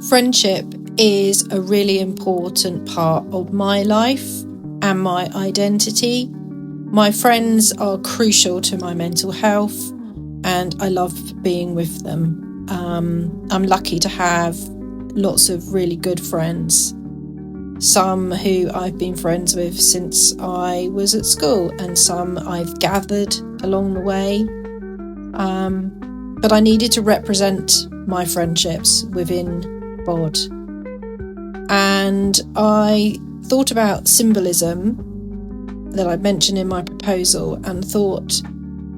Friendship is a really important part of my life and my identity. My friends are crucial to my mental health, and I love being with them. I'm lucky to have lots of really good friends. Some who I've been friends with since I was at school, and some I've gathered along the way. But I needed to represent my friendships within BOD. And I thought about symbolism that I mentioned in my proposal, and thought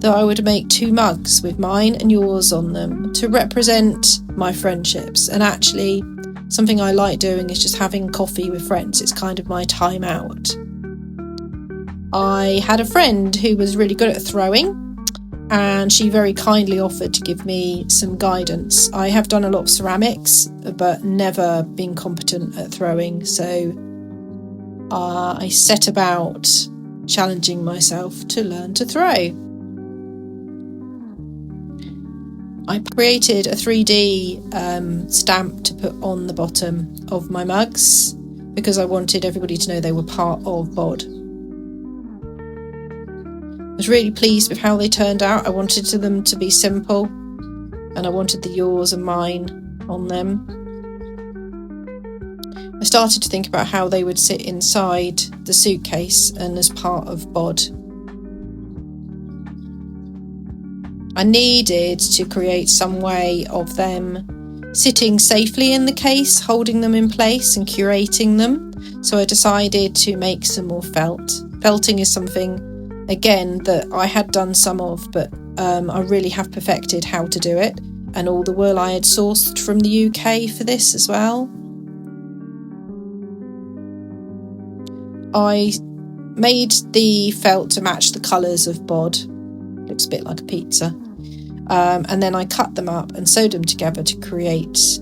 that I would make 2 mugs with mine and yours on them to represent my friendships. And actually, something I like doing is just having coffee with friends. It's kind of my time out. I had a friend who was really good at throwing, and she very kindly offered to give me some guidance. I have done a lot of ceramics, but never been competent at throwing, so I set about challenging myself to learn to throw. I created a 3D stamp to put on the bottom of my mugs because I wanted everybody to know they were part of BOD. I was really pleased with how they turned out. I wanted them to be simple, and I wanted the yours and mine on them. I started to think about how they would sit inside the suitcase and as part of BOD. I needed to create some way of them sitting safely in the case, holding them in place and curating them. So I decided to make some more felt. Felting is something, again, that I had done some of, but I really have perfected how to do it. And all the wool I had sourced from the UK for this as well. I made the felt to match the colours of BOD. Looks a bit like a pizza. And then I cut them up and sewed them together to create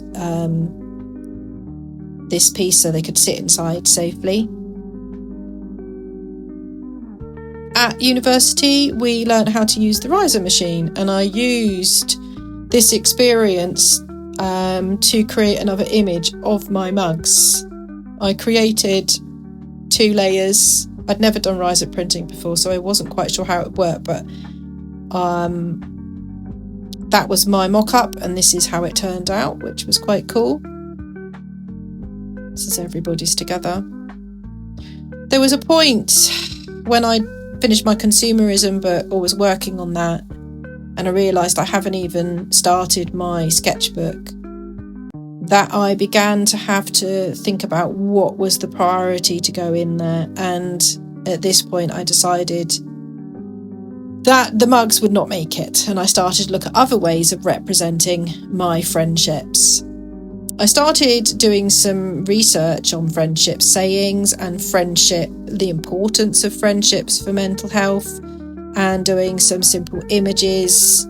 this piece so they could sit inside safely. At university, we learned how to use the riser machine, and I used this experience to create another image of my mugs. I created 2 layers. I'd never done riser printing before, so I wasn't quite sure how it worked, but that was my mock-up, and this is how it turned out, which was quite cool. This is everybody's together. There was a point when I finished my consumerism book, or was working on that, and I realised I haven't even started my sketchbook, that I began to have to think about what was the priority to go in there. And at this point I decided that the mugs would not make it, and I started to look at other ways of representing my friendships. I started doing some research on friendship sayings and friendship, the importance of friendships for mental health, and doing some simple images.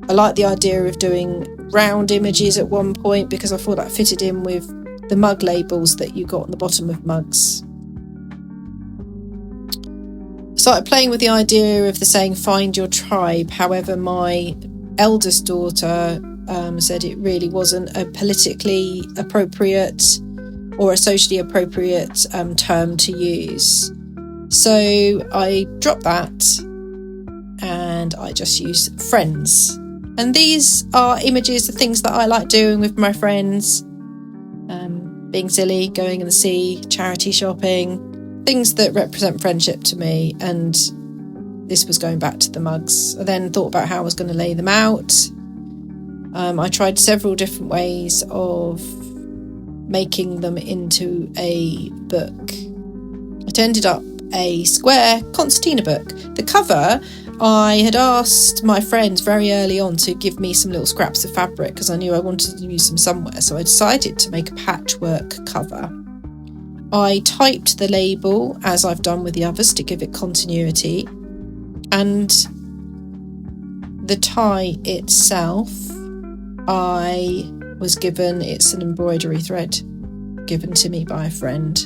I like the idea of doing round images at one point because I thought that fitted in with the mug labels that you got on the bottom of mugs. I started playing with the idea of the saying, find your tribe. However, my eldest daughter said it really wasn't a politically appropriate or a socially appropriate term to use. So I dropped that and I just use friends. And these are images of things that I like doing with my friends. Being silly, going in the sea, charity shopping, things that represent friendship to me. And this was going back to the mugs. I then thought about how I was going to lay them out. I tried several different ways of making them into a book. It ended up a square concertina book. The cover, I had asked my friends very early on to give me some little scraps of fabric because I knew I wanted to use them somewhere, so I decided to make a patchwork cover. I typed the label as I've done with the others to give it continuity, and the tie itself, I was given, it's an embroidery thread given to me by a friend.